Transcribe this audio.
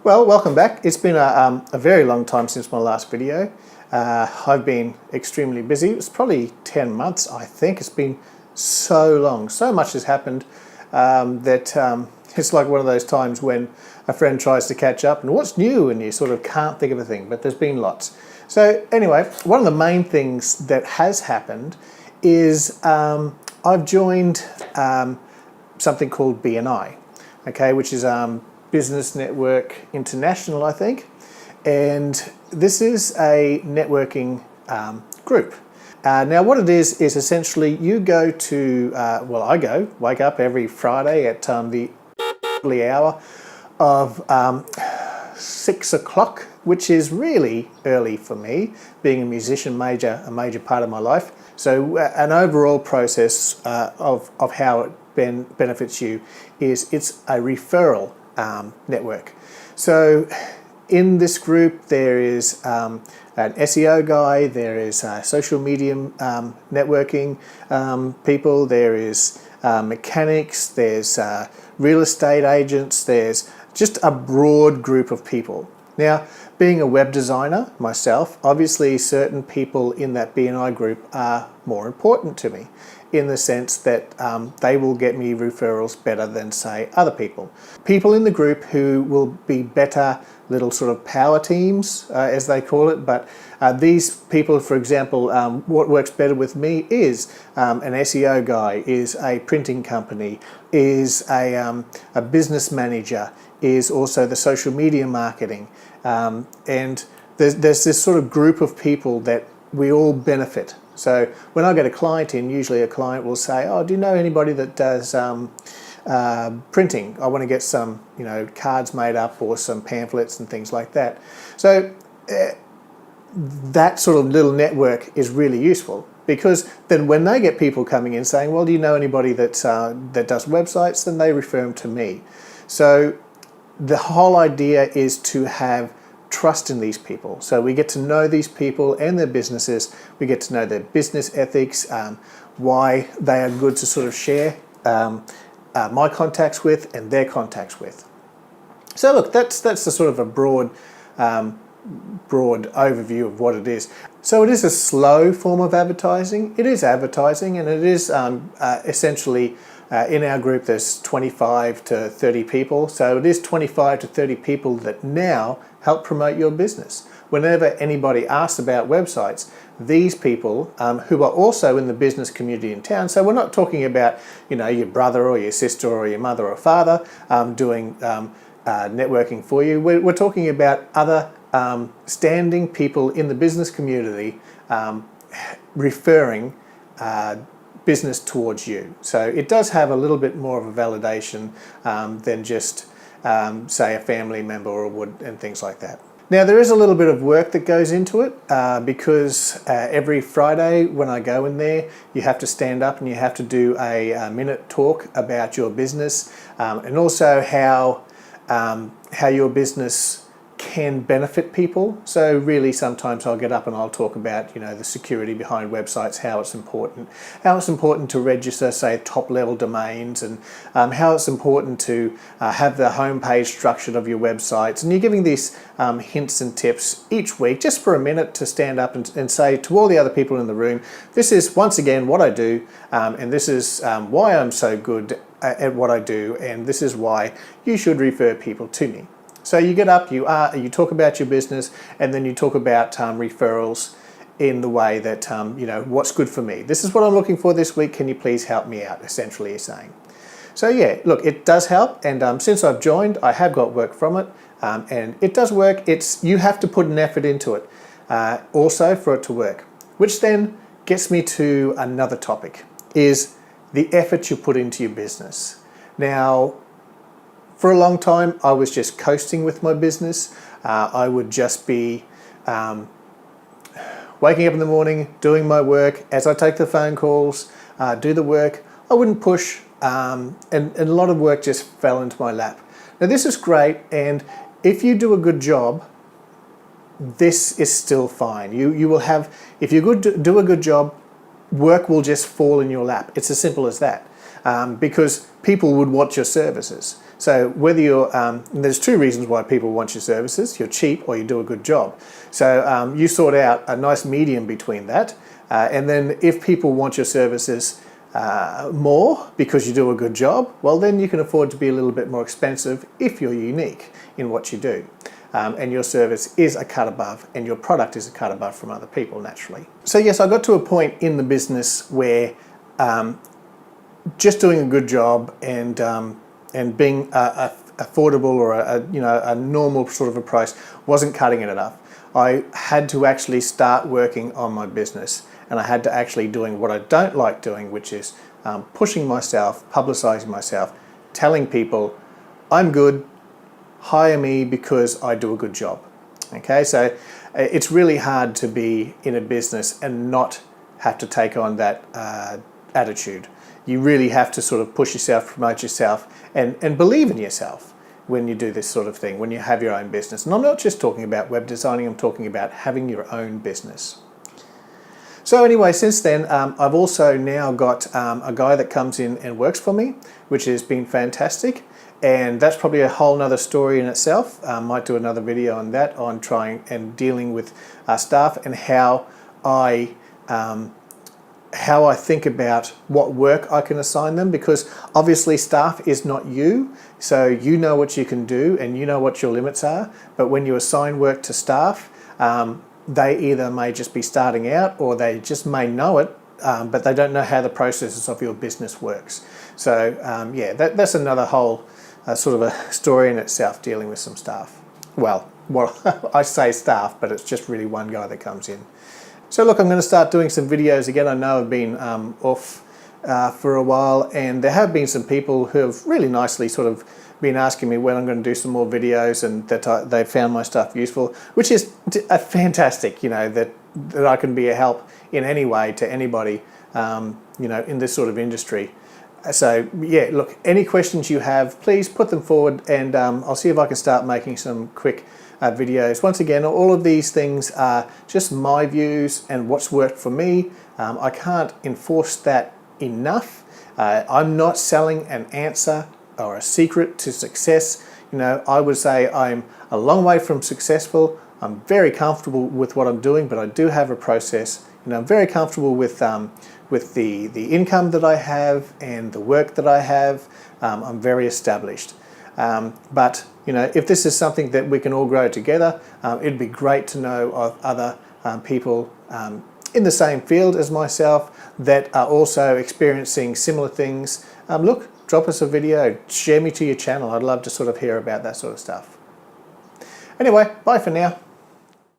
Well, welcome back. It's been a very long time since my last video. I've been extremely busy. It's probably 10 months, I think. It's been so long. So much has happened that it's like one of those times when a friend tries to catch up and what's new, and you sort of can't think of a thing, but there's been lots. So anyway, one of the main things that has happened is I've joined something called BNI, okay, which is Business Network International, I think. And this is a networking group. Now what it is essentially you go to, wake up every Friday at the early hour of 6 o'clock, which is really early for me, being a musician, a major part of my life. So an overall process of how it benefits you is it's a referral network. So in this group there is an SEO guy, there is social media networking people, there is mechanics, there's real estate agents, there's just a broad group of people. Now, being a web designer myself, obviously certain people in that BNI group are more important to me in the sense that they will get me referrals better than, say, other people. People in the group who will be better little sort of power teams, as they call it, but these people, for example, what works better with me is an SEO guy, is a printing company, is a business manager, is also the social media marketing, and there's this sort of group of people that we all benefit. So when I get a client in, usually a client will say, "Oh, do you know anybody that does printing? I want to get some, cards made up or some pamphlets and things like that." So that sort of little network is really useful, because then when they get people coming in saying, "Well, do you know anybody that does websites?" then they refer them to me. So the whole idea is to have trust in these people. So we get to know these people and their businesses. We get to know their business ethics, why they are good to sort of share my contacts with and their contacts with. So look, that's the sort of a broad overview of what it is. So it is a slow form of advertising. It is advertising, and it is essentially in our group there's 25 to 30 people. So it is 25 to 30 people that now help promote your business. Whenever anybody asks about websites, these people who are also in the business community in town, so we're not talking about your brother or your sister or your mother or father doing networking for you. We're talking about other standing people in the business community referring business towards you. So it does have a little bit more of a validation than just say a family member or would, and things like that. Now there is a little bit of work that goes into it because every Friday when I go in there, you have to stand up and you have to do a minute talk about your business and also how your business can benefit people. So really sometimes I'll get up and I'll talk about the security behind websites, how it's important to register, say, top level domains, and how it's important to have the homepage structured of your websites. And you're giving these hints and tips each week just for a minute to stand up and say to all the other people in the room, this is once again what I do, and this is why I'm so good at what I do, and this is why you should refer people to me. So you get up, you talk about your business, and then you talk about referrals in the way that, what's good for me. This is what I'm looking for this week. Can you please help me out? Essentially, you're saying. So yeah, look, it does help. And since I've joined, I have got work from it. And it does work. You have to put an effort into it also for it to work. Which then gets me to another topic, is the effort you put into your business. Now, for a long time, I was just coasting with my business. I would just be waking up in the morning, doing my work. As I take the phone calls, do the work, I wouldn't push, and a lot of work just fell into my lap. Now this is great, and if you do a good job, this is still fine. You will have, if you do a good job, work will just fall in your lap. It's as simple as that. because people would want your services. So whether you're, there's two reasons why people want your services: you're cheap or you do a good job. So you sort out a nice medium between that, and then if people want your services more because you do a good job, well then you can afford to be a little bit more expensive if you're unique in what you do. And your service is a cut above and your product is a cut above from other people naturally. So yes, I got to a point in the business where just doing a good job and being affordable or a normal sort of a price wasn't cutting it enough. I had to actually start working on my business, and I had to actually doing what I don't like doing, which is pushing myself, publicizing myself, telling people I'm good, hire me because I do a good job. Okay, so it's really hard to be in a business and not have to take on that attitude. You really have to sort of push yourself, promote yourself, and believe in yourself when you do this sort of thing, when you have your own business. And I'm not just talking about web designing, I'm talking about having your own business. So anyway, since then, I've also now got a guy that comes in and works for me, which has been fantastic. And that's probably a whole nother story in itself. I might do another video on that, on trying and dealing with staff and how I think about what work I can assign them, because obviously staff is not you, so you know what you can do and you know what your limits are, but when you assign work to staff, they either may just be starting out or they just may know it, but they don't know how the processes of your business works. So yeah, that's another whole sort of a story in itself, dealing with some staff. Well, I say staff, but it's just really one guy that comes in. So look, I'm going to start doing some videos again. I know I've been off for a while, and there have been some people who have really nicely sort of been asking me when I'm going to do some more videos, and that they found my stuff useful, which is a fantastic, that I can be a help in any way to anybody, in this sort of industry. So yeah, look, any questions you have, please put them forward, and I'll see if I can start making some quick videos. Once again, all of these things are just my views and what's worked for me. I can't enforce that enough. I'm not selling an answer or a secret to success. I would say I'm a long way from successful. I'm very comfortable with what I'm doing, but I do have a process. I'm very comfortable with the income that I have and the work that I have. I'm very established. But if this is something that we can all grow together, it'd be great to know of other people in the same field as myself that are also experiencing similar things. Look, drop us a video, share me to your channel. I'd love to sort of hear about that sort of stuff. Anyway, bye for now.